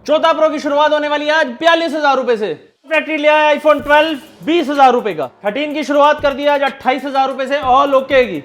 14 pro की शुरुआत होने वाली है आज 42,000 रुपए से। फैक्ट्री लिया है आईफोन 12 20,000 रुपए का। 13 की शुरुआत कर दिया आज 28,000 रुपए से ऑल ओके की।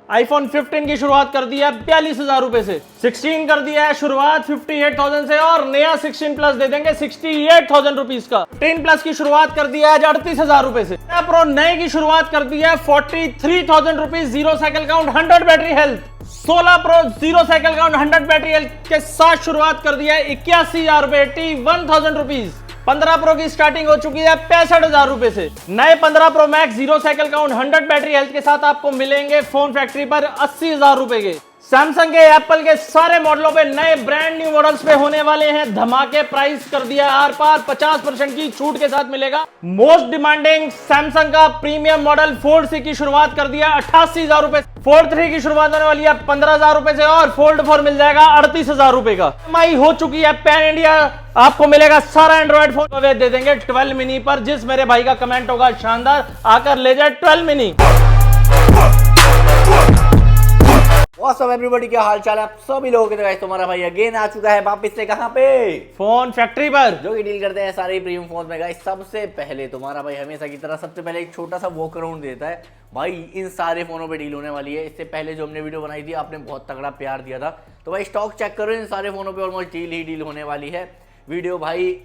आईफोन 15 की शुरुआत कर दिया 42,000 रुपए से। 16 कर दिया है शुरुआत 58,000 से और नया 16 प्लस दे देंगे 68,000 रुपीज का। 10 प्लस की शुरुआत कर दिया है 38,000 रुपए से। प्रो नए की शुरुआत कर दी है 43,000 rupees, zero cycle count 100 battery health. 16 pro zero cycle count 100 battery health के साथ शुरुआत कर दिया है 81,000 रुपए, 81,000 रुपीज। 15 प्रो की स्टार्टिंग हो चुकी है 65,000 रुपए से। नए 15 pro max zero cycle count 100 battery health के साथ आपको मिलेंगे फोन फैक्ट्री पर 80,000 रुपए के। सैमसंग के, एप्पल के सारे मॉडलों पे नए ब्रांड न्यू मॉडल्स पे होने वाले हैं धमाके। प्राइस कर दिया आर पार 50% की छूट के साथ मिलेगा। मोस्ट डिमांडिंग सैमसंग का प्रीमियम मॉडल फोल्ड सी की शुरुआत कर दिया 88,000 रुपए। फोल्ड 3 की शुरुआत होने वाली है 15,000 रुपए से और फोल्ड 4 मिल जाएगा 38,000 रुपए का। EMI हो चुकी है पैन इंडिया, आपको मिलेगा सारा एंड्रॉइड फोन दे देंगे 12 मिनी पर। जिस मेरे भाई का कमेंट होगा शानदार, आकर ले जाए 12 मिनी। व्हाट्स अप एवरीबॉडी, क्या हाल चाल है आप सभी लोगों के। तो तुम्हारा भाई अगेन आ चुका है वापस से। कहां पे? फोन फैक्ट्री पर, जो कि डील करते हैं सारे प्रीमियम फोन में। गाइस सबसे पहले तुम्हारा भाई हमेशा की तरह सबसे पहले एक छोटा सा वॉक अराउंड देता है भाई। इन सारे फोनों पे डील होने वाली है। इससे पहले जो हमने वीडियो बनाई थी आपने बहुत तगड़ा प्यार दिया था, तो भाई स्टॉक चेक करो, इन सारे फोनों पे ऑलमोस्ट डील ही डील होने वाली है। वीडियो भाई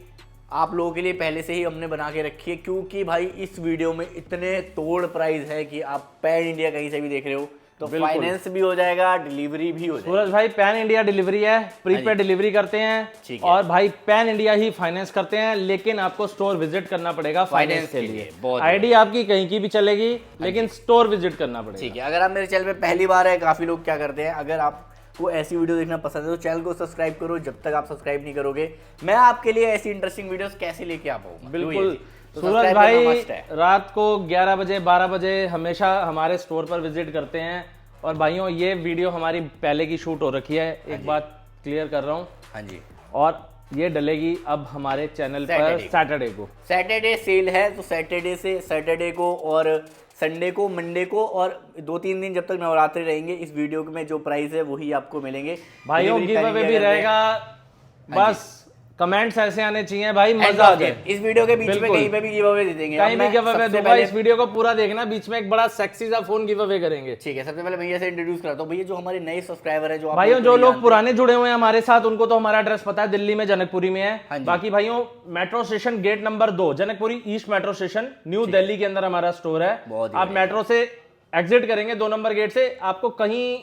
आप लोगों के लिए पहले से ही हमने बना के रखी है, क्योंकि भाई इस वीडियो में इतने तोड़ प्राइस है कि आप पैन इंडिया कहीं से भी देख रहे हो तो फाइनेंस भी हो जाएगा, डिलीवरी भी हो जाएगी। सूरज भाई पैन इंडिया डिलीवरी है, प्रीपेड डिलीवरी करते हैं और भाई पैन इंडिया ही फाइनेंस करते हैं, लेकिन आपको स्टोर विजिट करना पड़ेगा फाइनेंस के लिए। आईडी आपकी कहीं की भी चलेगी, लेकिन स्टोर विजिट करना पड़ेगा। ठीक है, अगर आप मेरे चैनल पे पहली बार है, काफी लोग क्या करते हैं, अगर आपको ऐसी वीडियो देखना पसंद है तो चैनल को सब्सक्राइब करो। जब तक आप सब्सक्राइब नहीं करोगे मैं आपके लिए ऐसी इंटरेस्टिंग वीडियोस कैसे लेके आ पाऊंगा। बिल्कुल सूरज भाई रात को 11 बजे 12 बजे हमेशा हमारे स्टोर पर विजिट करते हैं। और भाइयों ये वीडियो हमारी पहले की शूट हो रखी है, एक बात क्लियर कर रहा हूँ। हाँ जी। और ये डलेगी अब हमारे चैनल पर सैटरडे को। सैटरडे सेल है, तो सैटरडे को और संडे को, मंडे को और 2-3 दिन जब तक नवरात्रि रहेंगे, इस वीडियो में जो प्राइस है वही आपको मिलेंगे। भाइयों गिव अवे भी रहेगा, बस कमेंट्स ऐसे आने चाहिए भाई, मजा आ जाए। इस वीडियो के बीच में कहीं पे भी गिव अवे दे देंगे, कहीं भी गिव अवे दूंगा। इस वीडियो को पूरा देखना, बीच में एक बड़ा सेक्सी सा फोन गिव अवे करेंगे। ठीक है, सबसे पहले भैया से इंट्रोड्यूस करता हूं। भैया जो हमारे नए सब्सक्राइबर है, जो भाइयों जो लोग पुराने जुड़े हुए हैं हमारे साथ, उनको तो हमारा एड्रेस पता है, दिल्ली में जनकपुरी में है। बाकी भाइयों metro station gate number 2 Janakpuri east metro station new Delhi के अंदर हमारा स्टोर है। आप मेट्रो से एग्जिट करेंगे 2 नंबर गेट से, आपको कहीं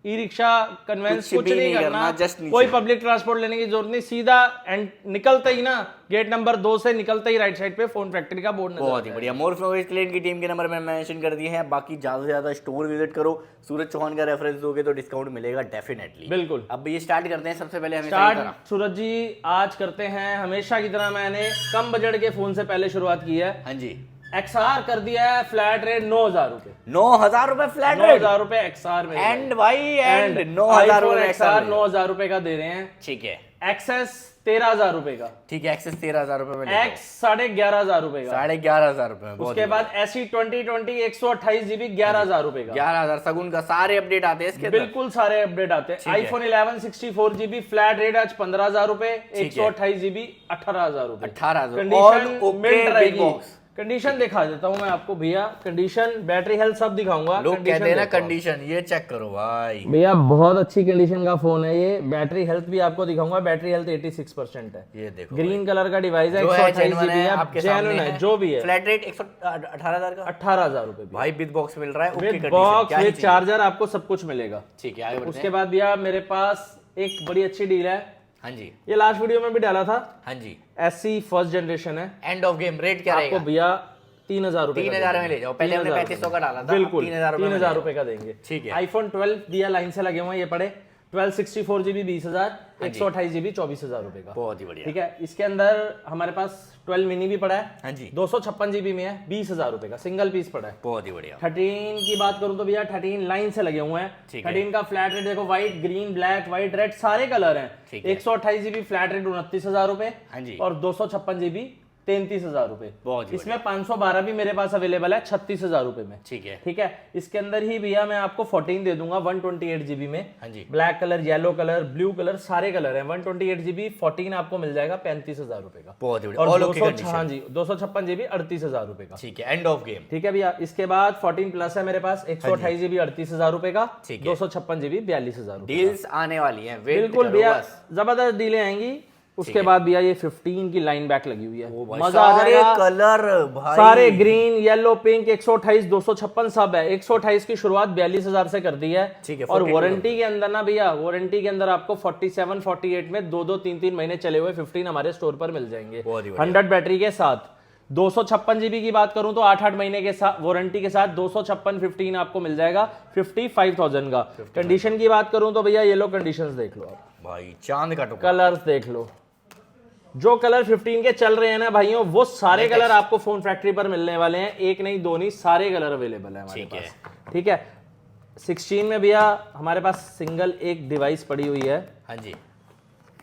ई रिक्शा कन्वेंस कुछ नहीं करना, कोई पब्लिक ट्रांसपोर्ट लेने की जरूरत नहीं। सीधा एंड निकलते ही ना गेट नंबर 2 से निकलते ही राइट साइड पे फोन फैक्ट्री का बोर्ड नजर। बहुत ही बढ़िया। मोर फ्लोवेज क्लेन की टीम के नंबर मैंने मेंशन कर दिए हैं। बाकी ज्यादा से ज्यादा स्टोर विजिट करो, सूरज चौहान का रेफरेंस दोगे तो डिस्काउंट मिलेगा डेफिनेटली। बिल्कुल। अब ये स्टार्ट करते हैं। सबसे पहले स्टार्ट सूरज जी आज करते हैं हमेशा की तरह, मैंने कम बजट के फोन से पहले शुरुआत की है। हाँ जी। XR कर दिया है फ्लैट रेट 9,000 रुपए। 9,000 रुपए फ्लैट रेट, 9,000 रुपए XR में। एंड भाई एंड 9,000 रुपए XR 9,000 रुपए का दे रहे हैं। ठीक है। एक्सेस 13,000 रुपए का। ठीक है, एक्सेस 13,000 रुपए में। एक्स 11,500 रुपए का। 11,500 रुपए। उसके बाद SE 2020 128 GB 11,000 रुपए का। 11,000 सगुन का। सारे अपडेट आते हैं इसके, बिल्कुल सारे अपडेट आते हैं। आईफोन 11 64 GB फ्लैट रेट आज 15,000 रुपए, 128 GB 18,000 रुपए। 18,000 मिल रहेगी। कंडीशन दिखा देता हूं मैं आपको भैया, कंडीशन बैटरी हेल्थ सब दिखाऊंगा। लोग कहते हैं ना कंडीशन, ये चेक करो भाई भैया, बहुत अच्छी कंडीशन का फोन है ये। बैटरी हेल्थ भी आपको दिखाऊंगा, बैटरी हेल्थ 86% है। ये देखो ग्रीन कलर का डिवाइस है, 128 GB है, आपके सामने है जो भी है। फ्लैट रेट 18,000 का, 18,000 रुपए भाई विद बॉक्स मिल रहा है, विद बॉक्स विद चार्जर आपको सब कुछ मिलेगा। ठीक है, आगे उसके बाद भैया मेरे पास एक बड़ी अच्छी डील है। हाँ जी, ये लास्ट वीडियो में भी डाला था। हाँ जी, SE फर्स्ट जनरेशन है, एंड ऑफ गेम। रेट क्या रहेगा आपको भैया 3,000 रुपए 3,000 में ले जाओ। पहले हमने 3,500 का डाला था, बिल्कुल 3,000 रुपए का देंगे। ठीक है। आईफोन 12 दिया लाइन से लगे हुए हैं, ये पड़े 12 64 GB 20,000, 128 GB 24,000 रुपए का। बहुत ही बढ़िया। ठीक है, इसके अंदर हमारे पास 12 मिनी भी पड़ा है। हाँ जी, 256 GB में है, 20,000 रुपए का सिंगल पीस पड़ा है। बहुत ही बढ़िया। 13 की बात करूं तो भैया 13 लाइन से लगे हुए हैं। 13 का फ्लैट रेट देखो, white green black white red सारे कलर हैं। 128 GB फ्लैट रेट 29,000 रुपए, और 256 GB 33,000 रुपए। बहुत ही इसमें 512 भी मेरे पास अवेलेबल है 36,000 रुपए में। ठीक है। ठीक है, इसके अंदर ही भैया मैं आपको 14 दे दूंगा 128 GB में। हाँ जी। Black colour, yellow colour, blue colour, सारे कलर हैं। 128 GB 14 आपको मिल जाएगा 35,000 रुपए का। बहुत ही बढ़िया। और All okay condition। हाँ जी, 256 GB 38,000 रुपए का। ठीक है, एंड ऑफ गेम। ठीक है भैया, इसके बाद 14 प्लस है मेरे पास 128 GB 38,000 रुपए का। ठीक है। 256 GB 42,000 रुपए। डील्स आने वाली हैं, वेट बिल्कुल करो भैया, बस। जबरदस्त डीलें आएंगी। उसके बाद भैया ये 15 की लाइन बैक लगी हुई है, भाई, मजा आ सारे जाएगा। कलर भाई, सारे ग्रीन, येलो, पिंक, 128, 256 सब है। 128 की शुरुआत 42,000 से कर दी है। ठीक है, और 42 वारंटी के अंदर ना भैया, वारंटी के अंदर आपको 47, 48 में 2-2, 3-3 महीने चले हुए 15 हमारे स्टोर पर मिल जाएंगे बहुत ही बढ़िया। 100 बैटरी के साथ। 256 GB की बात करूं तो 8-8 महीने के साथ वारंटी के साथ 256 15 आपको मिल जाएगा 55,000 का। कंडीशन की बात करूं तो भैया ये लो कंडीशंस देख लो आप, भाई चांद का टुकड़ा। कलर्स देख लो। जो कलर 15 के चल रहे हैं ना भाइयों, वो सारे कलर आपको फोन फैक्ट्री पर मिलने वाले हैं। एक नहीं, दो नहीं, सारे कलर अवेलेबल है हमारे पास। ठीक है, 16 में भैया हमारे पास सिंगल एक डिवाइस पड़ी हुई है। हाँ जी,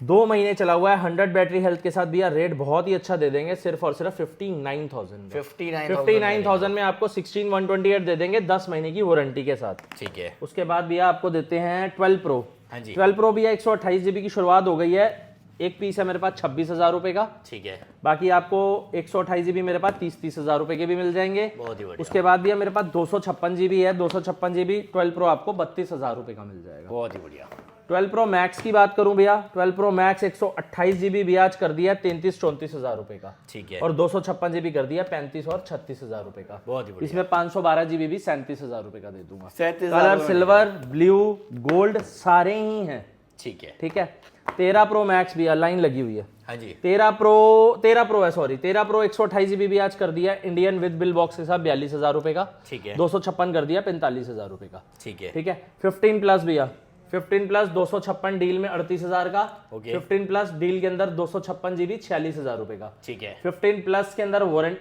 2 महीने चला हुआ है 100 बैटरी हेल्थ के साथ भैया। रेट बहुत ही अच्छा दे देंगे, सिर्फ और सिर्फ 59,000 में। 59,000 में आपको 16 128 दे देंगे 10 महीने की वारंटी के साथ। ठीक है। उसके बाद भैया आपको देते हैं 12 प्रो। हाँ जी। 12 प्रो भैया 128 GB की शुरुआत हो गई है। एक पीस है मेरे पास 26,000 रुपए का। ठीक है। बाकी आपको 128 GB मेरे पास 30,000 रुपए के भी मिल जाएंगे। बहुत ही बढ़िया। उसके बाद भैया मेरे पास 256 GB है। 256 GB 12 प्रो आपको 32,000 रुपए का मिल जाएगा। बहुत ही बढ़िया। 12 प्रो मैक्स की बात करूं भैया, 12 प्रो मैक्स 128 GB भी आज कर दिया 33-34,000 रुपए का। ठीक है। और 256 GB कर दिया 35 और 36,000 रुपए का। बहुत ही बढ़िया। इसमें 512 GB भी 37,000 रुपए का दे दूंगा। 37,000 कलर सिल्वर, ब्लू, गोल्ड सारे ही हैं। ठीक है। ठीक है। 13 प्रो मैक्स भी लाइन लगी हुई है। हाँ जी। 13 प्रो है, सॉरी 13 प्रो 128 GB भी आज कर दिया इंडियन विद बिल बॉक्स के साथ 42,000 रुपए का। ठीक है। 256 कर दिया 45,000 रुपए का। ठीक है। ठीक है। 15 प्लस भैया, 15 प्लस 256 डील में 38,000 का। ओके। 15 प्लस डील के अंदर 256 GB 46,000 रुपए का। ठीक है। 15 प्लस के अंदर वारंटी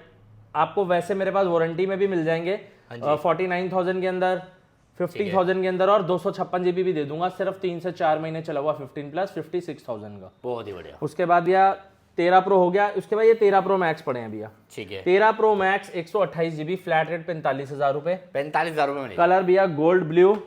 आपको वैसे मेरे पास वारंटी में भी मिल जाएंगे 49,000 के अंदर, 50,000 के अंदर, और 256 GB भी दे दूंगा सिर्फ 3 से 4 महीने चला हुआ 15 प्लस 56,000 का। बहुत ही बढ़िया। उसके बाद भैया 13 प्रो हो गया। उसके बाद ये 13 प्रो मैक्स पड़े हैं भैया। ठीक है। 13 pro max 128 GB flat rate 45,000 रुपए। 45,000 रुपए मिलेगा। कलर भैया गोल्ड, ब्लू,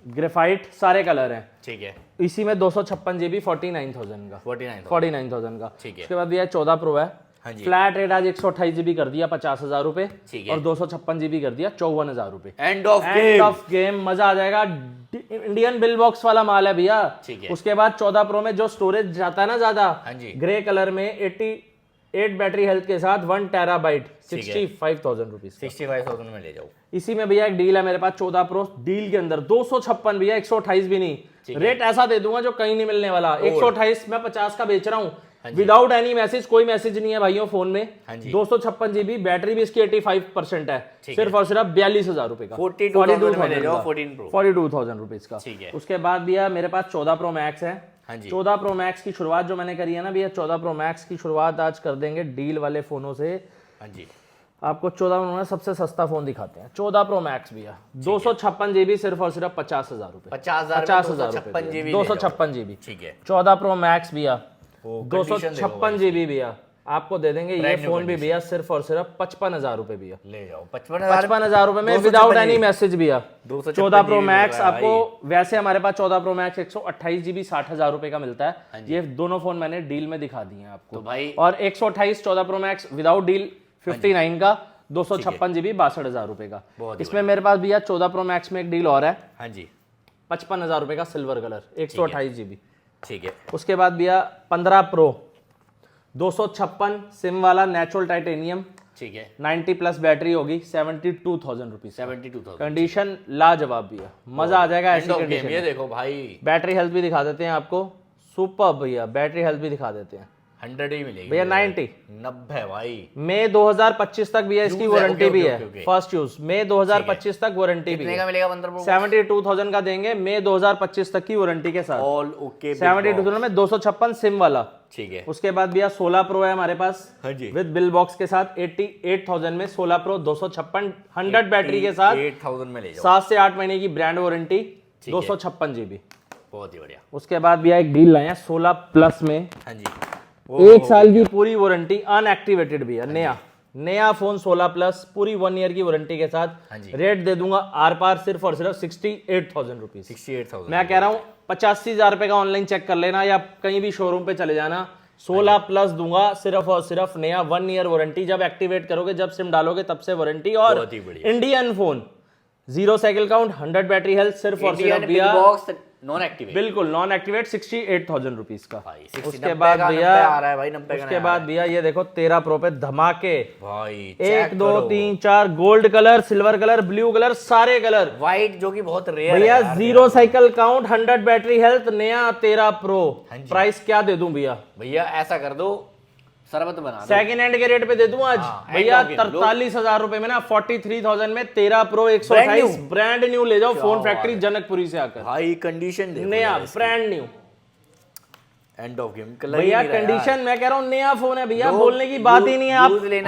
ग्रेफाइट सारे कलर हैं। ठीक है। इसी में 256 GB 49,000 का। 49,000 का। ठीक है। उसके बाद भैया 14 प्रो है। हाँ जी। फ्लैट रेट आज 128 GB कर दिया 50,000 रुपए। ठीक है। और 256 GB कर दिया 54,000 रुपए। End of end of game, मजा आ जाएगा। इंडियन बिल बॉक्स वाला माल है भैया। ठीक है। उसके बाद 14 प्रो में जो स्टोरेज जाता है ना ज्यादा, हाँ जी। ग्रे कलर में 88 बैटरी हेल्थ के साथ 1 टेराबाइट 65,000 रुपीज। 65,000 में ले जाओ। इसी में भैया एक डील है मेरे पास 14 प्रो डील के अंदर 256 भैया 128 भी नहीं, रेट ऐसा दे दूंगा जो कहीं नहीं मिलने वाला। 128 मैं 50 का बेच रहा हूँ विदाउट एनी मैसेज, कोई मैसेज नहीं है भाइयों फोन में। 256 GB, बैटरी भी इसकी 85% है। सिर्फ और सिर्फ 42,000 रुपए का। 42,000 रुपीज का। उसके बाद भैया मेरे पास 14 प्रो मैक्स है। 14 प्रो मैक्स की शुरुआत जो मैंने करी है ना भैया, 14 प्रो मैक्स की शुरुआत आज कर देंगे डील वाले फोनों से। आपको 14 प्रो में सबसे सस्ता फोन दिखाते हैं। 14 प्रो मैक्स भैया 256 GB सिर्फ और सिर्फ 50,000 रुपए। 50,000 रुपए 256 GB। ठीक है। 14 प्रो मैक्स भैया 256 GB भैया आपको दे देंगे। ये फोन भी भैया सिर्फ और सिर्फ 55,000 रुपए भैया ले जाओ। 55,000 रुपए में विदाउट एनी मैसेज भैया। 14 प्रो मैक्स आपको वैसे हमारे पास 14 प्रो मैक्स 128 GB 60,000 रुपए का मिलता है। ये दोनों फोन मैंने डील में दिखा दिए हैं आपको। तो भाई और 128 14 प्रो मैक्स विदाउट डील 59 का 256 GB 62,000 रुपए का। इसमें मेरे पास भैया 14 प्रो मैक्स में एक डील और है। 55,000 रुपए का सिल्वर कलर 128 GB। ठीक है। उसके बाद भैया 15 प्रो 256 सिम वाला नेचुरल टाइटेनियम। ठीक है। 90 प्लस बैटरी होगी 72,000 रुपीज। 72,000 कंडीशन लाजवाब भैया, मजा आ जाएगा ऐसी कंडीशन। ये देखो भाई, बैटरी हेल्थ भी दिखा देते हैं आपको, सुपर भैया बैटरी हेल्थ भी दिखा देते हैं। 100 ही मिलेगी भैया 90 भाई। मई 2025 तक भैया इसकी वारंटी भी है। फर्स्ट यूज मई 2025 तक वारंटी भी है। मिलेगा 15 प्रो 72,000 का देंगे मई 2025 तक की वारंटी के साथ। All okay. 72,000 में 256 सिम वाला। ठीक है। उसके बाद भैया 16 प्रो है हमारे पास विद बिल बॉक्स के साथ 88,000 में 16 प्रो 256 100 बैटरी के साथ 8,000 में ले जाओ। 7 से 8 महीने की ब्रांड वारंटी 256 GB। बहुत ही बढ़िया। उसके बाद भैया एक डील लाए हैं 16 प्लस में 1 साल की पूरी वारंटी, अनएक्टिवेटेड भी है, नया फोन 16 प्लस पूरी 1 ईयर की वारंटी के साथ। रेट दे दूंगा आर पार सिर्फ और सिर्फ 68,000 रुपीज। 68,000 मैं कह रहा हूँ 85,000 रुपए का ऑनलाइन चेक कर लेना या कहीं भी शोरूम पे चले जाना। 16 प्लस दूंगा सिर्फ और सिर्फ नया, 1 ईयर वारंटी। जब एक्टिवेट करोगे, जब सिम डालोगे तब से वारंटी। और Indian phone, 0 cycle count, 100 battery health, सिर्फ और सिर्फ भैया नॉन एक्टिवेट, बिल्कुल नॉन एक्टिवेट, 68,000 रुपीज का। उसके बाद भैया आ रहा है भाई, 90 का। उसके बाद भैया ये देखो 13 प्रो पे धमाके भाई, 1 2 3 4 gold colour, silver colour, blue colour, सारे कलर, व्हाइट जो कि बहुत रेयर है भैया। 0 साइकिल काउंट, 100 बैटरी हेल्थ, नया 13 प्रो। प्राइस क्या दे दूं भैया? भैया ऐसा कर दो, शरबत बना दो, सेकंड हैंड के रेट पे दे दूं आज भैया। 43,000 रुपए में ना, 43,000 में 13 प्रो 128 ब्रांड न्यू ले जाओ, फोन फैक्ट्री जनकपुरी से आकर। भाई कंडीशन नया brand new, end of game भैया। कंडीशन मैं कह रहा हूँ नया फोन है भैया, बोलने की बात ही नहीं है।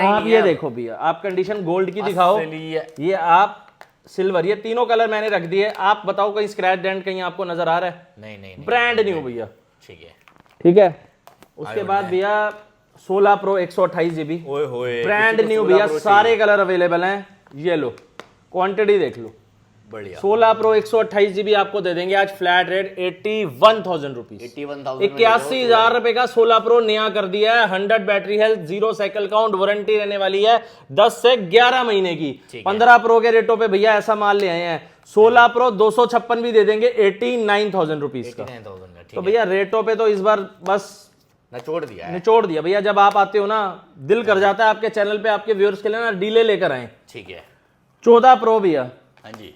आप ये देखो भैया, आप कंडीशन गोल्ड की दिखाओ, ये आप सिल्वर, ये तीनों कलर मैंने रख दिए। आप बताओ कहीं स्क्रैच डेंट कहीं आपको नजर आ रहा है? नहीं, ब्रांड न्यू भैया। ठीक है। उसके बाद भैया 16 प्रो 128 GB ब्रांड न्यू भैया, सारे कलर अवेलेबल हैं। ये लो, क्वांटिटी देख लो, बढ़िया। 16 प्रो 128 GB आपको दे देंगे आज फ्लैट रेट 81,000 रुपीज। 81,000 रुपए का 16 प्रो नया कर दिया है। 100 battery health, 0 cycle count, warranty रहने वाली है 10 से 11 महीने की। 15 प्रो के रेटों पे भैया ऐसा माल ले आए हैं। 16 प्रो 256 भी दे देंगे 89,000 रुपीज का। तो भैया रेटों पे तो इस बार बस निचोड़ दिया भैया। जब आप आते हो ना, दिल कर जाता है आपके चैनल पे आपके व्यूअर्स के लिए ना डीले लेकर आए। ठीक है। 14 प्रो भैया, हाँ जी,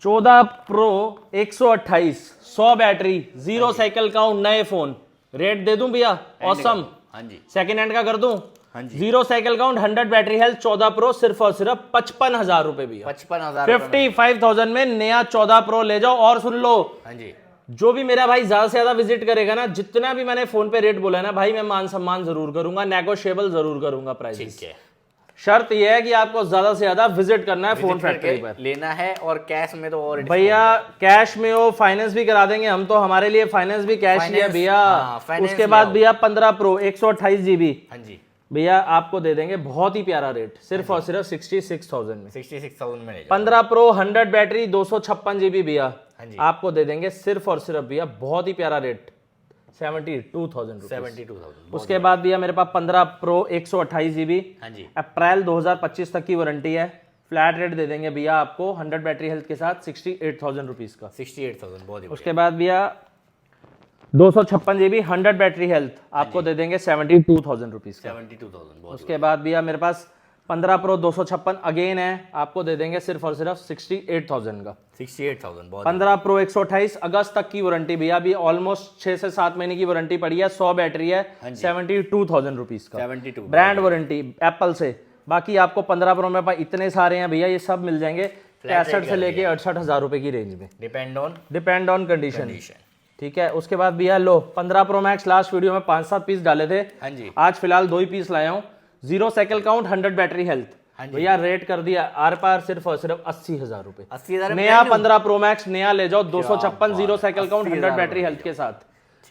14 प्रो 128, 100 बैटरी, 0 साइकिल काउंट, नए फोन। रेट दे दूं भैया ऑसम? हाँ जी। सेकंड हैंड का कर दूं? हाँ जी। 0 cycle count, 100 battery health, 14 pro सिर्फ और सिर्फ 55,000 रुपए भैया। 55,000, 55,000 में नया 14 प्रो ले जाओ। और सुन लो, हाँ जी, जो भी मेरा भाई ज्यादा से ज्यादा विजिट करेगा ना, जितना भी मैंने फोन पे रेट बोला है ना भाई, मैं मान सम्मान जरूर करूंगा, नेगोशिएबल जरूर करूंगा प्राइस। ठीक है। शर्त यह है कि आपको ज्यादा से ज्यादा विजिट करना है फोन फैक्ट्री पर, लेना है। और कैश में तो और भैया, कैश में हो, फाइनेंस भी करा देंगे हम, तो हमारे लिए फाइनेंस भी कैश ही है भैया। उसके बाद भैया 15 प्रो 128 GB, हाँ जी भैया आपको दे देंगे बहुत ही प्यारा रेट, सिर्फ और सिर्फ 66,000 में। 66,000 में 15 प्रो 100 बैटरी 256 GB भैया, हाँ जी, आपको दे देंगे सिर्फ और सिर्फ भैया बहुत ही प्यारा रेट, 72,000 रुपीस। 72,000। उसके बाद भैया मेरे पास 15 प्रो 128 GB, हाँ जी, अप्रैल 2025 तक की वारंटी है। फ्लैट रेट दे देंगे भैया आपको 100 बैटरी हेल्थ के साथ 68,000 रुपीस का। 68,000 बहुत ही। उसके बाद भैया 256 GB 100 बैटरी हेल्थ आपको दे देंगे 72,000 रुपीस का। 72,000 बहुत। उसके बाद भैया मेरे पास 15 प्रो 256 अगेन है, आपको दे देंगे सिर्फ और सिर्फ 68,000 का। 68,000 बहुत। 15 प्रो 128 अगस्त तक की वारंटी भैया, अभी ऑलमोस्ट 6 से 7 महीने की वारंटी पड़ी है। 100 बैटरी है, 72,000 रुपीस का 72 ब्रांड वारंटी एप्पल से। बाकी आपको 15 प्रो में इतने सारे हैं भैया, ये सब मिल जाएंगे 63 से लेके 68,000 रुपए की रेंज में, डिपेंड ऑन कंडीशन। ठीक है। उसके बाद भैया लो 15 प्रो मैक्स, लास्ट वीडियो में 5-7 पीस डाले थे, हाँ जी, आज फिलहाल 2 ही पीस लाया हूँ। 0 साइकिल काउंट, 100 बैटरी हेल्थ, भैया रेट कर दिया आर पार सिर्फ और सिर्फ 80,000 रुपए। 80,000 नया 15 प्रो मैक्स नया ले जाओ, 256 0 साइकिल काउंट, 100 बैटरी हेल्थ के साथ।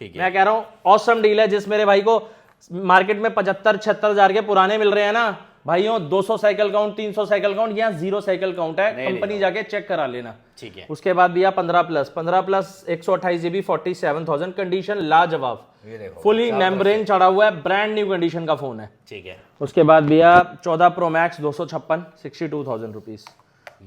ठीक है। मैं कह रहा हूँ ऑसम डील है। जिस मेरे भाई को मार्केट में 75-76 हजार के पुराने मिल रहे हैं ना भाइयों, 200 साइकिल काउंट, 300 साइकिल काउंट, यहाँ 0 साइकिल काउंट है, कंपनी जाके चेक करा लेना। ठीक है। उसके बाद भैया 15 प्लस 128 GB 47,000, कंडीशन लाजवाब, फुली मेम्ब्रेन चढ़ा हुआ है, ब्रांड न्यू कंडीशन का फोन है। ठीक है। उसके बाद भैया 14 pro max 256 62,000 rupees.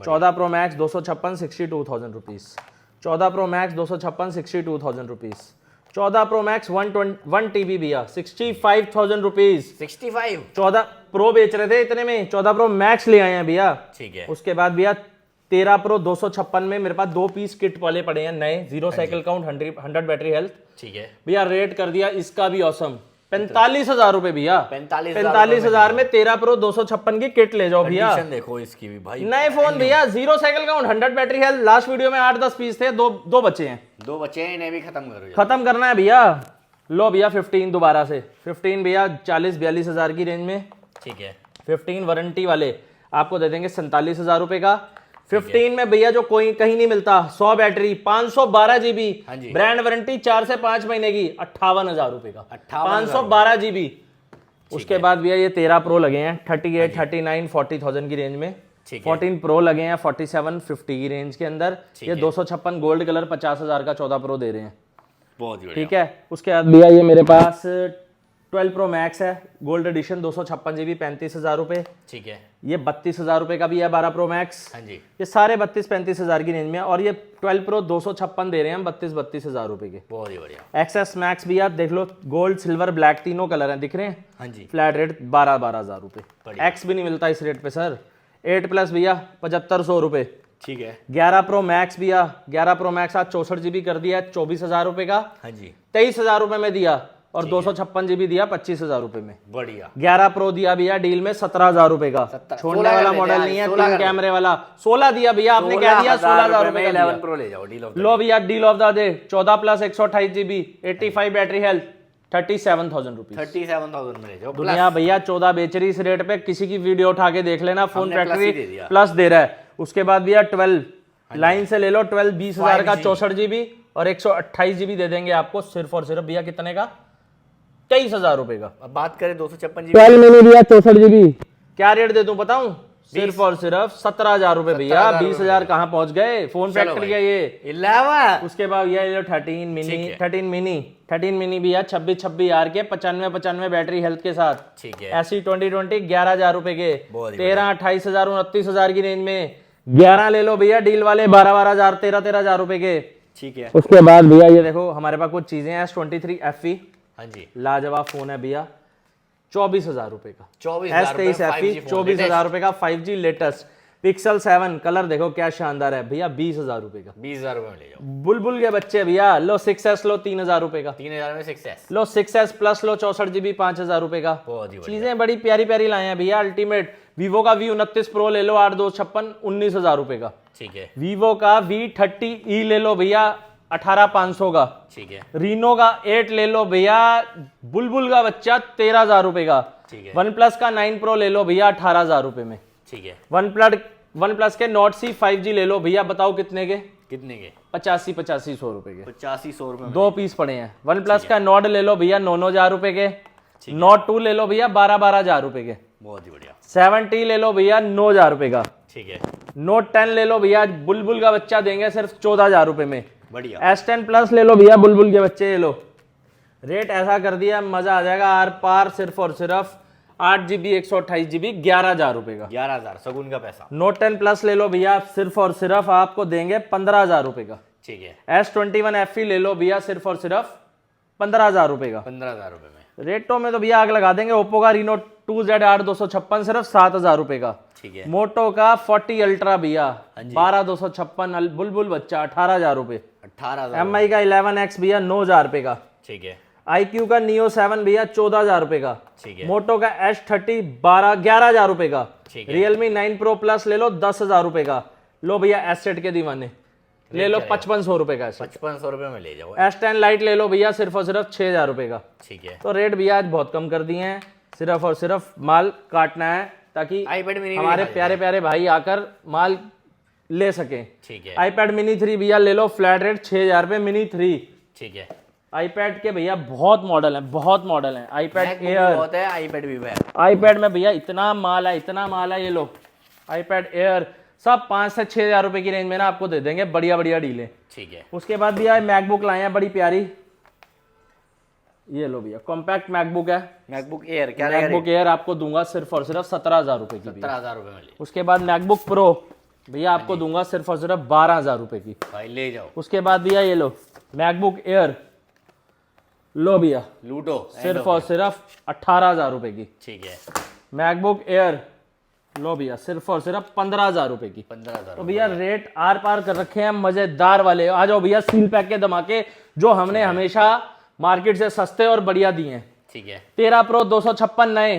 14 pro max 256 62,000 rupees. 14 pro max 256 62,000 rupees. 14 pro max 1 TB भैया 65,000 रुपीज। 65 14 प्रो बेच रहे थे इतने में, 14 प्रो मैक्स ले आए हैं भैया। ठीक है। उसके बाद भैया 13 प्रो 256 में मेरे पास 2 पीस किट वाले पड़े हैं नए, 0 साइकिल काउंट, 100 बैटरी हेल्थ। ठीक है भैया रेट कर दिया इसका भी ऑसम, 45,000 रुपए भैया। 45,000 में 13 प्रो 256 की किट ले जाओ भैया। देखो इसकी भी भाई, नए फोन भैया, 0 cycle count, 100 battery health. Last video में 8-10 पीस थे, दो बचे हैं, 2 बचे हैं, इन्हें भी खत्म करना है भैया। लो भैया 15 दोबारा से 15 भैया 40-42 हजार की रेंज में। ठीक है। 15 वारंटी वाले आपको दे देंगे 47,000 रुपए का। 15 में भैया जो कोई कहीं नहीं मिलता, 100 बैटरी, 512 जीबी, हाँ जी। ब्रांड वारंटी 4 से 5 महीने की, 58,000 रुपए का, 512 जीबी। उसके बाद भैया ये 13 प्रो लगे हैं 38, 39, 40,000 की रेंज में। 14 प्रो लगे हैं 47, 50 की रेंज के अंदर। ये 256 गोल्ड कलर 50,000 का 14 प्रो दे रहे हैं। बहुत ही ठीक है। उसके बाद भैया ये मेरे पास 12 प्रो मैक्स है, गोल्ड एडिशन, 256 जीबी, 35,000 रुपए। ठीक है। ये 32,000 रुपए का भी है 12 प्रो मैक्स। हाँ जी। ये सारे 32-35,000 की रेंज में है। और ये 12 प्रो 256 दे रहे हैं हम 32-32,000 रुपए के। बहुत ही बढ़िया। एक्सेस मैक्स भी आप देख लो, गोल्ड, सिल्वर, ब्लैक तीनों कलर हैं, दिख रहे हैं। हाँ जी। फ्लैट रेट 12,000 रुपए। एक्स भी नहीं मिलता इस रेट पे सर। 8 प्लस भैया 7,500 रुपए। ठीक है। 11 प्रो मैक्स भैया, 11 प्रो मैक्स आज 64 जीबी कर दिया 24,000 रुपए का। हाँ जी। 23,000 रुपए में दिया। और 256 जीबी दिया 25,000 रुपए में। बढ़िया। 11 प्रो दिया भैया डील में 17,000 रुपए का। छोड़ने वाला मॉडल नहीं है, 3 कैमरे वाला। 16 दिया भैया, आपने क्या दिया? 16,000 रुपए का। 11 प्रो ले जाओ, डील ऑफ लो भैया deal of the day, 14 plus 128 GB, 85 battery health, 37,000 rupees. 37,000 में ले जाओ। दुनिया भैया 14 बेच रही इस रेट पे, किसी की वीडियो उठा के देख लेना, फोन हमने फैक्ट्री प्लस ही दे दिया। प्लस दे रहा है। उसके बाद भैया 12 लाइन से ले लो, 12 20,000 का 64 जीबी और 128 जीबी दे देंगे आपको सिर्फ और सिर्फ भैया कितने का? 23,000 रुपए का। अब बात करें 256 जीबी, 12 मिनी भैया 64 जीबी, क्या रेट दे दूं बताऊं? सिर्फ और सिर्फ 17,000 रुपए भैया। 20,000 कहाँ पहुंच गए? फोन फैक्ट्री का ये 11। उसके बाद ये 13 मिनी भी है 26,000 के, 95 बैटरी हेल्थ के साथ। ठीक है। ऐसी 2020 11,000 रुपए के। बहुत ही 13, 28,000, 29,000 की रेंज में 11 ले लो भैया डील वाले, 12,000, 13,000 रुपए के। ठीक है। उसके बाद भैया ये देखो हमारे पास कुछ चीजें हैं। S23 FE, हाँ जी। लाजवाब फोन है भैया, 24,000 रुपए का। 24,000 S23 FE 24,000 रुपए का, 5G लेटेस्ट, पिक्सल 7 कलर देखो क्या शानदार है भैया, 20,000 रुपए का। 20,000 रुपए में ले जाओ। बुलबुल के बच्चे भैया, लो 6S लो 3,000 रुपए का। 3,000 में 6S। लो 6S प्लस लो 64 जीबी 5,000 रुपए का। बहुत ही बढ़िया। चीजें बड़ी प्यारी प्यारी लाए हैं भैया। अल्टीमेट वीवो का V29 प्रो ले लो 8,256 19,000 रुपए का। ठीक है। वीवो का V30e ले लो भैया 18,500 का। ठीक है। रीनो का 8 ले लो भैया, बुलबुल का बच्चा 13,000 रुपए का। ठीक है। वन प्लस का 9 प्रो ले लो भैया 18,000 रुपए में। ठीक है। वन प्लस के नोट C 5G ले लो भैया, बताओ कितने के? कितने के? 85-100 रुपए के। 85-100 रुपए में। 2 पीस पड़े हैं। वन प्लस का नोट ले लो भैया 9,000 रुपए के। नोट 2 ले लो भैया 12,000 रुपए के। बहुत ही बढ़िया। 7T ले लो भैया 9,000 रुपए का। ठीक है। नोट 10 ले लो भैया, बुलबुल का बच्चा देंगे सिर्फ 14,000 रुपए में। बढ़िया। S10 प्लस ले लो भैया, बुलबुल के बच्चे ले लो। रेट ऐसा कर दिया मजा आ जाएगा। आर पार सिर्फ और सिर्फ 8 जीबी 128 जीबी 11,000 रुपए का। 11,000 सगुन का पैसा। नोट 10 प्लस ले लो भैया, सिर्फ और सिर्फ आपको देंगे 15,000 रुपए का। ठीक है। S21 FE ले लो भैया, सिर्फ और सिर्फ 15,000 रुपए का। 15,000 रुपए में। रेटों में तो भैया आग लगा देंगे। ओप्पो का Reno 2Z 8,256 सिर्फ 7,000 रुपए का। ठीक है। मोटो का 40 अल्ट्रा भैया जी। 12,256, बुलबुल बच्चा 18,000 रुपए। 18,000। MI का 11X भैया 9,000 रुपए का। ठीक है। IQ का Neo 7 भैया 14,000 रुपए का। ठीक है। मोटो का S30 11,000 रुपए का। ठीक है। Realme 9 Pro Plus ले लो 10,000 रुपए का। लो भैया एसेट के दीवाने ले लो 5500 रुपए का। 5500 रुपए में ले जाओ। S10 लाइट ले लो भैया सिर्फ और सिर्फ 6,000 रुपए का। ठीक है। तो रेट भैया आज बहुत कम कर दिए हैं, सिर्फ और सिर्फ माल काटना है ताकि iPad mini भी हमारे दिखा प्यारे प्यारे भाई आकर माल ले सकें। ठीक है। iPad mini 3 भैया ले लो फ्लैट रेट 6,000 रुपए मिनी 3। ठीक है। iPad के भैया बहुत मॉडल हैं, बहुत मॉडल हैं। iPad MacBook भी Air, बहुत है, iPad भी है। iPad में भैया इतना माल है, इतना माल है। ये लो iPad Air सब 5 से 6,000 रुपए की रेंज में ना आपको दे देंगे, बढ़िया बढ़िया डीलें। ठीक है। उसके बाद भैया मैकबुक लाए हैं बड़ी प्यारी। ये लो भैया कॉम्पैक्ट मैकबुक है। मैकबुक एयर क्या मैकबुक एयर आपको दूंगा सिर्फ और सिर्फ 17,000 रुपए की। 17,000 रुपए में ले उसके बाद मैकबुक प्रो भैया आपको दूंगा सिर्फ और सिर्फ 12,000 रुपए की। भाई ले जाओ। उसके बाद भैया ये लो मैकबुक एयर, लो भैया लूटो सिर्फ और सिर्फ 18,000 रुपए की। ठीक है। मैकबुक एयर लो भैया सिर्फ और सिर्फ 15,000 रुपए की। 15,000। तो भैया रेट आर पार कर रखे हैं मजेदार वाले। आ जाओ भैया सील पैक के धमाके जो हमने हमेशा मार्केट से सस्ते और बढ़िया दिए हैं। ठीक है। 13 प्रो 256 नए।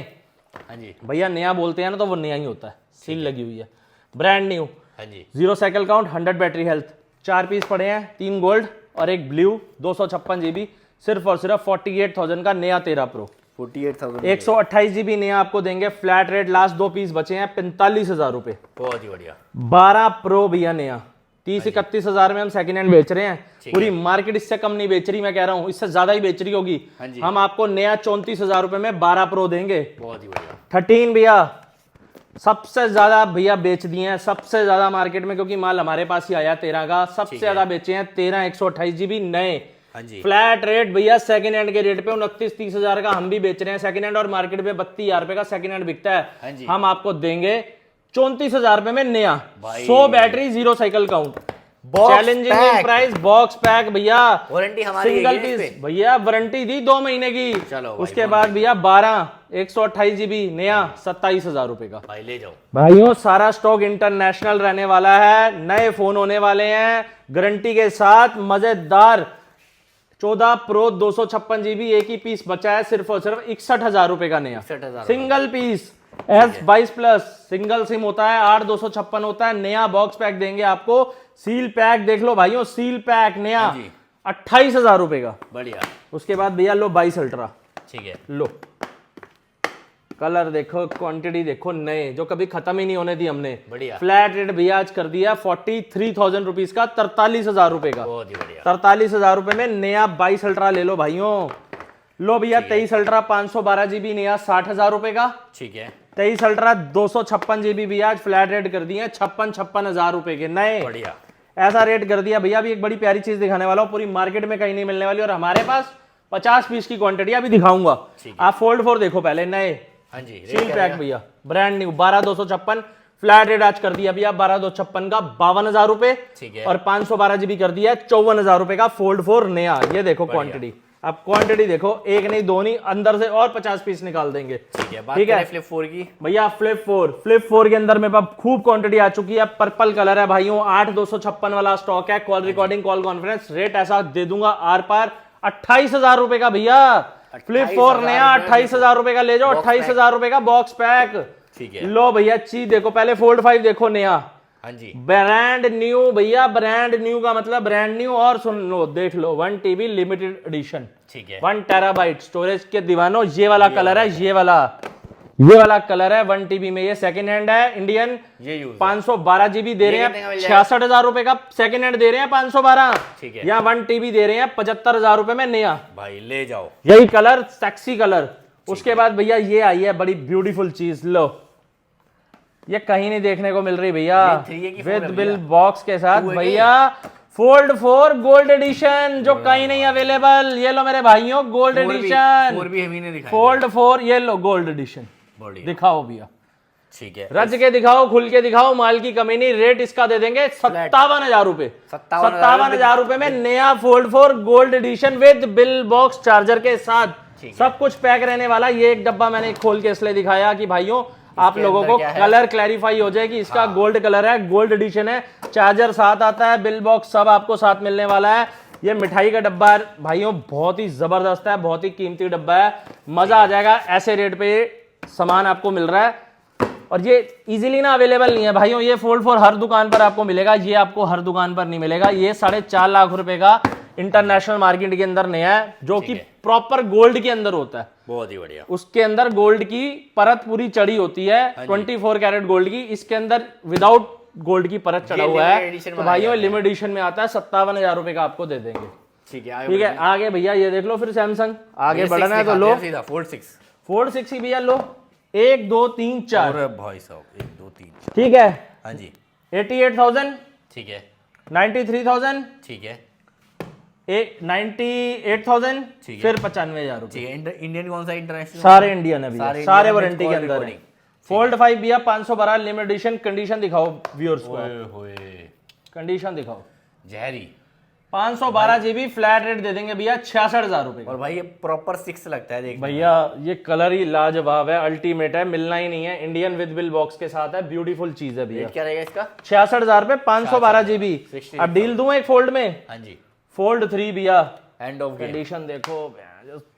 हाँ जी। भैया नया बोलते हैं ना तो वो नया ही होता है, सील लगी हुई है, ब्रांड न्यू। हाँ जी। 0 cycle count 100 battery health. 4 piece पड़े हैं, 3 गोल्ड और एक ब्लू, 256 GB, सिर्फ और सिर्फ 48,000 का नया 13 प्रो। 48,000 128 GB नया आपको देंगे फ्लैट रेट। लास्ट 2 पीस बचे हैं 45,000 रुपए। बहुत ही बढ़िया। 12 प्रो भैया नया 30-31 में हम सेकंड हैंड बेच रहे हैं। पूरी मार्केट इससे कम नहीं बेच रही, मैं कह रहा हूँ इससे ज्यादा ही बेच रही होगी। हम आपको नया 34,000 रुपए में 12 प्रो देंगे। बहुत ही बढ़िया। 13 भैया सबसे ज्यादा भैया बेच दिए हैं, सबसे ज्यादा मार्केट में, क्योंकि माल हमारे पास ही आया 13 का। सबसे ज्यादा बेचे हैं 13 128 GB नए फ्लैट रेट भैया सेकंड हैंड के रेट पे 29-30 हजार का हम भी बेच रहे हैं सेकंड हैंड, और मार्केट में 32,000 रुपए का सेकंड हैंड बिकता है। हम आपको देंगे 34,000 रुपए में नया 100 battery 0 cycle count challenging price box pack भैया। वारंटी हमारी सिंगल पीस भैया, वारंटी दी 2 महीने की। चलो उसके बाद भैया 12 128 GB नया 27,000 रुपए का। भाई ले जाओ भाइयों। सारा स्टॉक इंटरनेशनल रहने वाला है, नए फोन होने वाले हैं गारंटी के साथ। मजेदार 14 प्रो 256 GB एक ही पीस बचा है, सिर्फ और सिर्फ 61,000 रुपए का नया 61,000 single piece. S22 plus single SIM होता है, 8/256 होता है। नया बॉक्स पैक देंगे आपको, सील पैक देख लो भाइयों, सील पैक नया 28,000 रुपए का। बढ़िया। उसके बाद भैया लो 22 अल्ट्रा, ठीक है। लो कलर देखो, क्वांटिटी देखो, नए जो कभी खत्म ही नहीं होने दी हमने। बढ़िया। फ्लैट रेट भैया आज कर दिया 43,000 रुपीज का, 43,000 रुपए का। बहुत ही बढ़िया। 43,000 रुपए में नया 22 अल्ट्रा ले लो भाइयों। लो भैया 23 अल्ट्रा 512 GB नया 60,000 रुपए का। ठीक है। 23 अल्ट्रा 256 GB भी आज फ्लैट रेट कर दिए 56,000 रुपए के नए। बढ़िया। ऐसा रेट कर दिया भैया। अभी एक बड़ी प्यारी चीज दिखाने वाला हूँ, पूरी मार्केट में कहीं नहीं मिलने वाली, और हमारे पास 50 पीस की क्वांटिटी अभी दिखाऊंगा। आप फोल्ड 4 देखो पहले, नए सील पैक भैया, ब्रांड न्यू 12,256 फ्लैट रेट आज कर दिया भैया 12,256 का 52,000 रुपए, और 512 GB कर दिया 54,000 रुपए का फोल्ड 4 नया। ये देखो क्वांटिटी, अब क्वांटिटी देखो, एक नहीं दो नहीं, अंदर से और 50 पीस निकाल देंगे। ठीक है। फ्लिप 4 की भैया, फ्लिप 4 के अंदर में खूब क्वांटिटी आ चुकी है। पर्पल कलर है भाइयों, 8/256 वाला स्टॉक है। Call recording, call conference, rate ऐसा दे दूंगा आर पार 28,000 रुपए का भैया। फ्लिप 4 नया 28,000 रुपए का ले जाओ, 28,000 रुपए का बॉक्स पैक। ठीक है। लो भैया चीज देखो पहले, फोल्ड 5 देखो नया, हाँ जी, ब्रांड न्यू भैया। ब्रांड न्यू का मतलब ब्रांड न्यू। और सुन लो, देख लो 1 TB लिमिटेड एडिशन, ठीक है, 1 टेराबाइट स्टोरेज के दीवानों। ये वाला कलर है, ये वाला कलर है 1 TB में। ये सेकंड हैंड है इंडियन, ये यूज 512 GB दे रहे हैं 66,000 रुपए का सेकंड हैंड दे रहे हैं 512। ठीक है। यहाँ 1 TB दे रहे हैं 75,000 रुपए में नया। भाई ले जाओ, यही कलर, सेक्सी कलर। उसके बाद भैया ये आई है बड़ी ब्यूटीफुल चीज, लो ये कहीं नहीं देखने को मिल रही भैया, विद बिल बॉक्स के साथ भैया। फोल्ड 4 गोल्ड एडिशन, जो कहीं नहीं अवेलेबल। ये लो मेरे भाइयों, गोल्ड एडिशन फोल्ड 4, ये लो गोल्ड एडिशन। दिखाओ भैया, ठीक है, रज के दिखाओ, खुल के दिखाओ, माल की कमी नहीं। रेट इसका दे देंगे 57,000 रुपए। 57,000 रुपए में नया fold 4 gold edition with bill box charger के साथ, सब कुछ पैक रहने वाला। ये एक डब्बा मैंने खोल के इसलिए दिखाया कि भाइयों आप लोगों को कलर क्लैरिफाई हो जाए कि इसका गोल्ड कलर है, गोल्ड एडिशन है। चार्जर साथ आता है, बिल बॉक्स सब आपको साथ मिलने वाला है। ये मिठाई का डब्बा है भाइयों, बहुत ही जबरदस्त है, बहुत ही कीमती डब्बा है। मजा आ जाएगा, ऐसे रेट पे सामान आपको मिल रहा है। और ये इजीली ना अवेलेबल नहीं है भाइयों। ये फोल्ड 4 हर दुकान पर आपको मिलेगा, ये आपको हर दुकान पर नहीं मिलेगा। ये 4.5 लाख रुपए का इंटरनेशनल मार्केट के अंदर नया है, जो कि प्रॉपर गोल्ड के अंदर होता है। बहुत ही बढ़िया। उसके अंदर गोल्ड की परत पूरी चढ़ी होती है, 24 कैरेट गोल्ड की। इसके अंदर विदाउट गोल्ड की परत चढ़ा हुआ है। तो भाइयों लिमिटेड एडिशन में आता है, 57,000 रुपए का आपको दे देंगे। ठीक है, ठीक है। आगे भैया ये देख लो, फिर सैमसंग आगे बढ़ना है तो लो फोल्ड 6 ही भैया लो, 1 2 3 4 भाई साहब, 1 2 3, ठीक है। हाँ जी, 88,000, ठीक है, 93,000, ठीक है, 98,000, फिर 95,000 रुपए। इंडियन कौन सा इंटरनेशनल? सारे इंडियन है भैया, सारे वारंटी के अंदर है। फोल्ड 5 भैया 512 लिमिटेड एडिशन। कंडीशन दिखाओ व्यूअर्स को, कंडीशन दिखाओ। जहरी 512 GB फ्लैट रेट दे देंगे भैया 66,000 रुपए। और भाई ये प्रॉपर 6 लगता है, देख भैया ये कलर ही लाजवाब है, अल्टीमेट है, मिलना ही नहीं है। इंडियन विद बिल बॉक्स के साथ है, ब्यूटीफुल चीज है भैया। क्या रहेगा इसका? 66,000 रुपए, 512 GB। अब डील दूं एक फोल्ड में? हाँ जी, फोल्ड 3 भैया, एंड ऑफ कंडीशन देखो,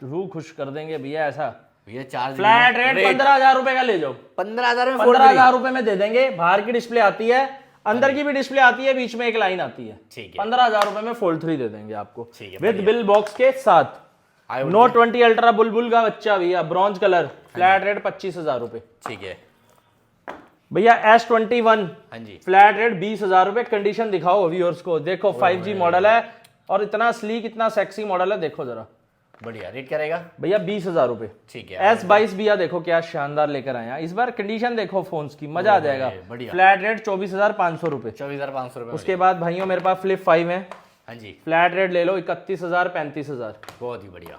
रूह खुश कर देंगे भैया। ऐसा भैया चार्ज फ्लैट रेट 15,000 रुपए का ले जाओ, 15,000 में 15,000 रुपए में दे देंगे। बाहर की डिस्प्ले आती है, अंदर की भी डिस्प्ले आती है, बीच में एक लाइन आती है। ठीक है, 15,000 रुपए में फोल्ड 3 दे देंगे आपको विद बिल बॉक्स के साथ। नोट 20 अल्ट्रा बुलबुल का बच्चा भैया, ब्रॉन्ज कलर, फ्लैट रेट 25,000 रुपए। ठीक है भैया S21 हाँ जी, फ्लैट रेट 20,000 रुपए। कंडीशन दिखाओ व्यूअर्स को, देखो 5G मॉडल है और इतना स्लीक, इतना सेक्सी मॉडल है, देखो जरा बढ़िया। रेट क्या रहेगा भैया? 20,000 रुपए। ठीक है। S22 भैया देखो क्या शानदार लेकर आए हैं इस बार। कंडीशन देखो फोन्स की, मजा आ जाएगा। बढ़िया। फ्लैट रेट 24,500 रुपए। 24,500 रुपए। उसके बाद भाइयों मेरे पास फ्लिप 5 है, हाँ जी, फ्लैट रेट ले लो 31,000 35,000। बहुत ही बढ़िया।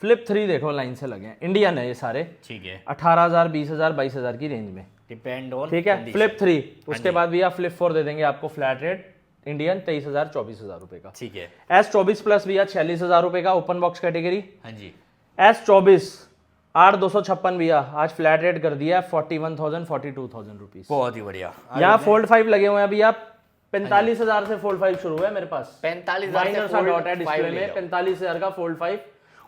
फ्लिप 3 देखो लाइन से लगे हैं, इंडियन है ये सारे, ठीक है, 18,000 20,000 22,000 की रेंज में। Depend on. ठीक है, फ्लिप 3। उसके बाद भैया फ्लिप 4 दे देंगे आपको, फ्लैट रेट इंडियन 23,000 24,000 रुपए का। ठीक है। S24 प्लस भैया 46,000 रुपए का, ओपन बॉक्स कैटेगरी। हाँ जी, S24 8256 भैया आज फ्लैट रेट कर दिया 41,000 42,000 रुपीज। बहुत ही बढ़िया। यहाँ फोल्ड 5 लगे हुए हैं भैया, 45,000 से फोल्ड 5 शुरू है मेरे पास। 45,000 माइनर सा डॉट है डिस्प्ले में, में। 45,000 का फोल्ड 5।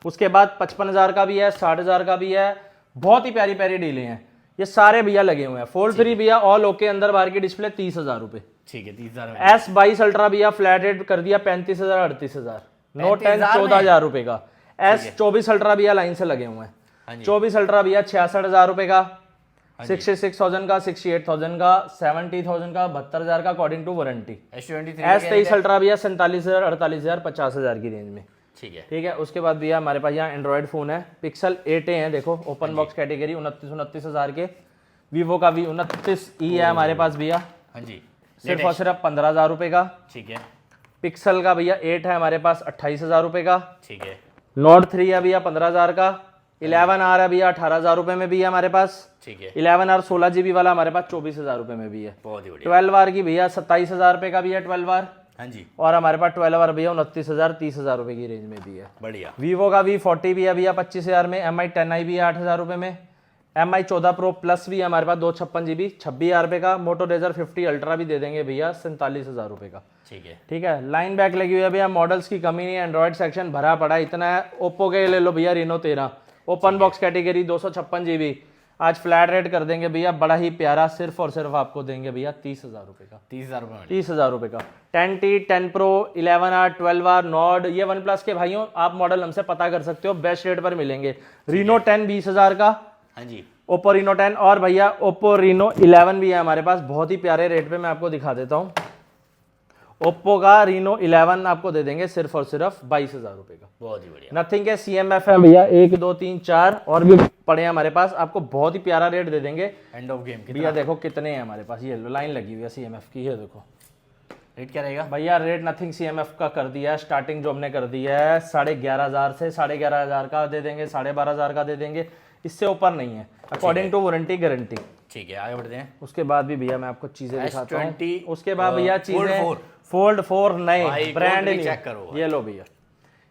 उसके बाद 55,000 का भी है, 60,000 का भी है। बहुत ही प्यारी प्यारी डीलें हैं, ये सारे भैया लगे हुए हैं। फोल्ड 3 भैया ऑल ओके, अंदर बाहर की डिस्प्ले 30,000 रुपए। ठीक है, 30,000 में। S22 अल्ट्रा भैया फ्लैट रेट कर दिया 35,000 38,000। नोट 10 14,000 रुपए का। S24 अल्ट्रा भैया लाइन से लगे हुए हैं। हाँ जी, 24 अल्ट्रा भैया 66,000 रुपए का, 66,000 का, 68,000 का, 70,000 का, 72,000 का according to warranty. S23 ultra भैया 47,000 48,000 50,000 की रेंज में। ठीक है, ठीक है। उसके बाद भैया हमारे पास यहाँ एंड्रॉयड फोन है, पिक्सल 8a है, देखो ओपन बॉक्स कैटेगरी 29,000 के। वीवो का भी 29E है हमारे पास भैया, हाँ जी, सिर्फ और सिर्फ 15,000 रुपए का। ठीक है, पिक्सल का भैया 8 है हमारे पास 28,000 रुपए का। ठीक है, नोट 3 है भैया 15,000 का। 11R है भैया 18,000 रुपए में भी है हमारे पास। ठीक है, 11R 16GB वाला हमारे पास 24,000 रुपए में भी है। बहुत ही बढ़िया। 12R की भैया 27,000 रुपए का भी है 12R। हाँ जी, और हमारे पास 12R भैया 29,000 30,000 रुपए की रेंज में भी है। बढ़िया। वीवो का V40 भी है भैया 25,000 में। MI 10i भी है 8,000 रुपए में। MI 14 Pro प्लस भी है हमारे पास 256GB 26,000 रुपए का। मोटो रेजर 50 अल्ट्रा भी दे देंगे भैया 47,000 रुपए का। ठीक है, ठीक है, लाइन बैक लगी हुई है भैया, मॉडल्स की कमी नहीं है, एंड्रॉइड सेक्शन भरा पड़ा है, इतना है। ओप्पो के ले लो भैया Reno 13 open box category 256GB आज फ्लैट रेट कर देंगे भैया, बड़ा ही प्यारा, सिर्फ और सिर्फ आपको देंगे भैया 30,000 रुपए का। 30,000 रुपए में। 30,000 रुपए का। 10T 10 Pro 11R 12R Nord, ये वन प्लस के भाइयों आप मॉडल हमसे पता कर सकते हो, बेस्ट रेट पर मिलेंगे। Reno 10 20,000 का, हाँ जी, ओप्पो Reno 10 और भैया ओप्पो Reno 11 भी है हमारे पास, बहुत ही प्यारे रेट पे मैं आपको दिखा देता हूँ। ओप्पो का Reno 11 आपको दे देंगे सिर्फ और सिर्फ 22,000 रुपए का। बहुत ही बढ़िया। नथिंग के CMF है भैया 1 2 3 4 और भी पड़े हैं हमारे पास, आपको बहुत ही प्यारा रेट दे देंगे। एंड ऑफ गेम भैया देखो कितने हैं हमारे पास, ये लो लाइन लगी हुई है CMF की, ये देखो। रेट क्या रहेगा भैया? रेट नथिंग CMF का कर दिया है, स्टार्टिंग जो हमने कर दी है 11,500 से, 11,500 का दे देंगे, 12,500 का दे देंगे, इससे ऊपर नहीं है, अकॉर्डिंग टू वारंटी गारंटी। ठीक है, आगे बढ़ते हैं। उसके बाद भी भैया मैं आपको चीजें दिखाता हूँ। S20 उसके बाद भैया चीजें फोल्ड 4 नए ब्रांड न्यू, चेक करो। ये लो भैया,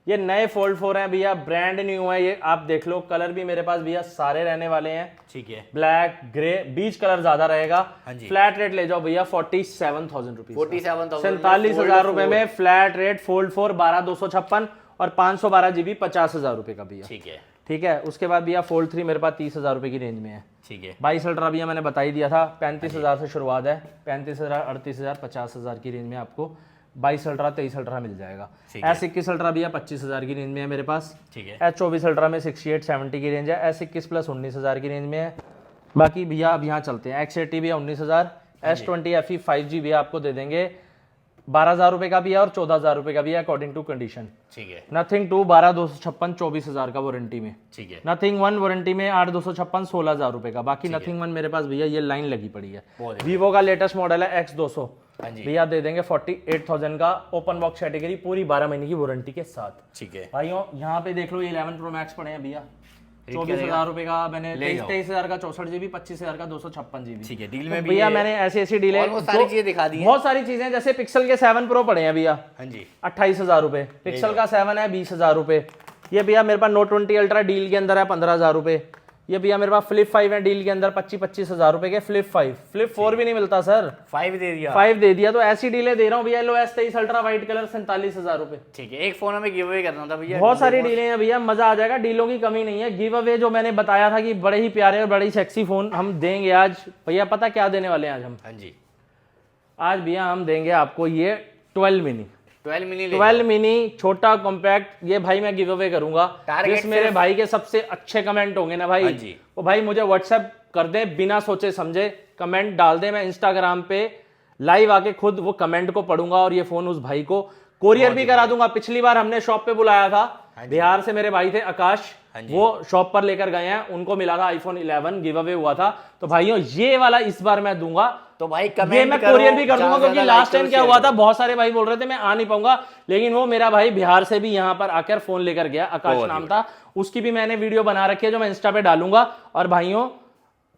ये नए फोल्ड 4 हैं भैया, ब्रांड न्यू है ये, आप देख लो। कलर भी मेरे पास भैया सारे रहने वाले हैं, ठीक है, ब्लैक ग्रे, बीच कलर ज्यादा रहेगा। हाँ जी। फ्लैट रेट ले जाओ भैया 47,000 रुपीज, 47,000 47,000 रुपए में फ्लैट रेट फोल्ड 4 12,256 और 512GB 50,000 रुपए का भैया। ठीक है, ठीक है। उसके बाद भैया फोल्ड 3 मेरे पास 30,000 रुपए की रेंज में है। ठीक है, 22 अल्ट्रा भैया मैंने बता ही दिया था, 35,000 से शुरुआत है, 35,000 38,000 50,000 की रेंज में आपको 22 अल्ट्रा 23 अल्ट्रा मिल जाएगा। S21 अल्ट्रा भैया 25,000 की रेंज में है मेरे पास। ठीक है, S24 अल्ट्रा में 68 70 की रेंज है। S21 प्लस 19,000 की रेंज में है। बाकी भैया अब यहाँ चलते हैं, X80 भैया 19,000, S20 FE 5G भैया आपको दे देंगे 12,000 रुपए का भी है और 14,000 रुपए का भी है अकॉर्डिंग टू कंडीशन। ठीक है, नथिंग 2 12,256 24,000 का वारंटी में। ठीक है, नथिंग 1 वारंटी में 8,256 16,000 रुपए का। बाकी नथिंग 1 मेरे पास भैया ये लाइन लगी पड़ी है। वीवो का लेटेस्ट मॉडल है X200 हाँ जी, भैया दे देंगे 48,000 का, ओपन बॉक्स कैटेगरी, पूरी 12 महीने की वारंटी के साथ। ठीक है, भाइयों यहाँ पे देख लो ये 11 Pro Max पड़े हैं भैया, 24,000 रुपए का मैंने, 23,000 का 64GB 25,000 का 256GB। ठीक है, डील में भी भैया मैंने ऐसी डील है, ऑलमोस्ट सारी चीजें दिखा दी हैं। बहुत सारी चीजें, जैसे पिक्सल के 7 Pro पड़े हैं भैया हाँ जी, 28,000 रुपए, पिक्सल का 7 है 20,000 रुपए। ये भैया मेरे पास नोट 20 अल्ट्रा डील के अंदर है 15,000 रुपए। ये भैया मेरे पास फ्लिप 5 है डील के अंदर 25,000 रुपए के। फ्लिप 5 फ्लिप 4 भी नहीं मिलता सर, 5 दे दिया, 5 दे दिया, तो ऐसी डीलें दे रहा हूँ भैया। लो S23 अल्ट्रा व्हाइट कलर 47,000 रुपए। ठीक है, एक फोन हमें गिव अवे करना था भैया, बहुत सारी डीलें हैं भैया, मजा आ जाएगा, डीलों की कमी नहीं है। गिव अवे जो मैंने बताया था कि बड़े ही प्यारे और बड़ी सेक्सी फोन हम देंगे आज भैया, पता क्या देने वाले हैं आज हम? हाँ जी, आज भैया हम देंगे आपको ये 12 मिनी 12 मिनी ले 12 मिनी छोटा कॉम्पैक्ट, ये भाई मैं गिव अवे करूंगा। Target जिस मेरे सिर्फ- भाई के सबसे अच्छे कमेंट होंगे ना भाई, हाँ जी। वो भाई मुझे व्हाट्सएप कर दे, बिना सोचे समझे कमेंट डाल दे, मैं इंस्टाग्राम पे लाइव आके खुद वो कमेंट को पढ़ूंगा और ये फोन उस भाई को कोरियर भी करा दूंगा। पिछली बार हमने शॉप पे बुलाया था, बिहार से मेरे भाई थे आकाश, वो शॉप पर लेकर गए हैं, उनको मिला था iPhone 11 गिव अवे हुआ था। तो भाइयों ये वाला इस बार मैं दूंगा, तो भाई ये कमेंट मैं करो, कोरियर भी कर दूंगा, ज्यादा क्योंकि like लास्ट टाइम करो, क्या share हुआ था, करो। बहुत सारे भाई बोल रहे थे मैं आ नहीं पाऊंगा, लेकिन वो मेरा भाई बिहार से भी यहाँ पर आकर फोन लेकर गया, आकाश नाम था, उसकी भी मैंने वीडियो बना रखी है जो मैं इंस्टा पे डालूंगा। और भाइयों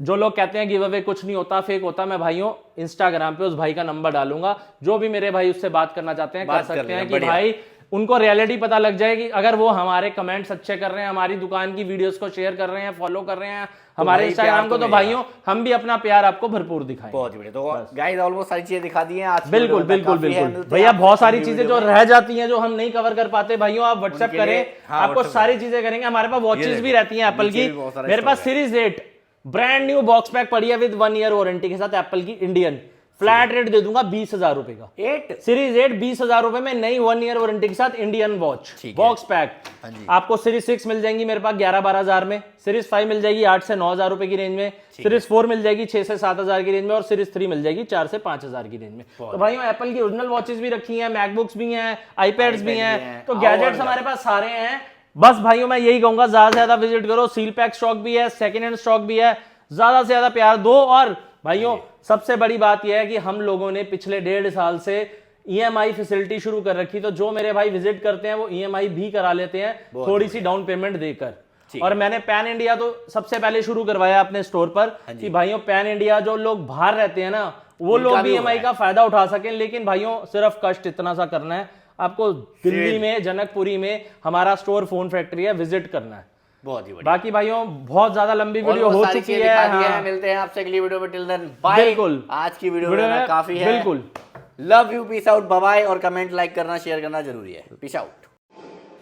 जो लोग कहते हैं गिव अवे कुछ नहीं होता, फेक होता, मैं भाइयों इंस्टाग्राम पे उस भाई का नंबर डालूंगा, जो भी मेरे भाई उससे बात करना चाहते हैं कर बात कर सकते हैं, लेना, कि बढ़िया। भाई उनको रियलिटी पता लग जाएगी। अगर वो हमारे कमेंट्स अच्छे कर रहे हैं, हमारी दुकान की वीडियोस को शेयर कर रहे हैं, फॉलो कर रहे हैं हमारे भाई इंस्टाग्राम प्यार को, तो तो मिलेगा। भाइयों हम भी अपना प्यार आपको भरपूर दिखाएंगे। बहुत ही बढ़िया। तो गाइस ऑलमोस्ट सारी चीजें दिखा दी हैं आज की बिल्कुल वीडियो में, बिल्कुल काफी है, बिल्कुल मिलते हैं भैया, आपसे बहुत सारी अगली चीजें वीडियो जो में। रह जाती हैं जो हम नहीं कवर कर पाते, भाइयों आप व्हाट्सएप उनके लिए- करें, हाँ, आपको WhatsApp सारी चीजें करेंगे। हमारे पास वॉचेस देखो, भी रहती हैं एप्पल नीचे की, भी बहुत सारा मेरे पास stock series 8 brand new box pack पड़ी है विद 1 ईयर वारंटी के साथ, एप्पल की इंडियन, फ्लैट रेट दे दूंगा 20,000 रुपए का। 8 सीरीज 8 20,000 रुपए में नई 1 ईयर वारंटी के साथ इंडियन वॉच ठीक है। Box pack. हाँ जी। आपको सीरीज 6 मिल जाएंगी मेरे पास 11-12,000 में, सीरीज 5 मिल जाएगी 8 से 9,000 रुपए की रेंज में, सीरीज 4 मिल जाएगी 6 से 7,000 की रेंज में, और सीरीज 3 मिल जाएगी 4 से 5,000 की रेंज में। तो भाइयों एप्पल की ओरिजिनल वॉचेस भी रखी हैं, मैकबुक्स भी हैं, आईपैड्स भी भी हैं, हैं, तो आओ गैजेट्स अंदर। हमारे पास सारे हैं। बस भाइयों मैं यही कहूंगा, ज्यादा से ज्यादा विजिट करो, सील पैक स्टॉक भी है, सेकंड हैंड स्टॉक भी है, ज्यादा से ज्यादा प्यार दो। और भाइयों सबसे बड़ी बात यह है कि हम लोगों ने पिछले 1.5 साल से EMI फैसिलिटी शुरू कर रखी, तो जो मेरे भाई विजिट करते हैं वो EMI भी करा लेते हैं थोड़ी सी डाउन पेमेंट देकर। और मैंने पैन इंडिया तो सबसे पहले शुरू करवाया अपने स्टोर पर, कि भाइयों पैन इंडिया जो लोग बाहर रहते हैं ना, वो लोग भी EMI का फायदा उठा सकें। लेकिन भाइयों सिर्फ कष्ट इतना सा करना है, आपको दिल्ली में जनकपुरी में हमारा स्टोर फोन फैक्ट्री है, विजिट करना है। बहुत ही बढ़िया। बाकी भाइयों बहुत ज्यादा लंबी वीडियो हो सारी चुकी चीजें है, दिखा दी हाँ। हैं, मिलते हैं आपसे अगली वीडियो में, टिल देन बाय। बिल्कुल। आज की वीडियो वीडियो में में काफी है, बिल्कुल। Love you, peace out, bye bye, और कमेंट लाइक करना शेयर करना जरूरी है। Peace out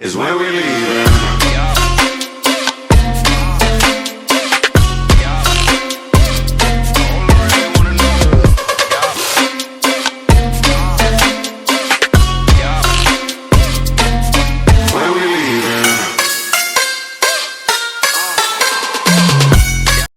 is where we leave.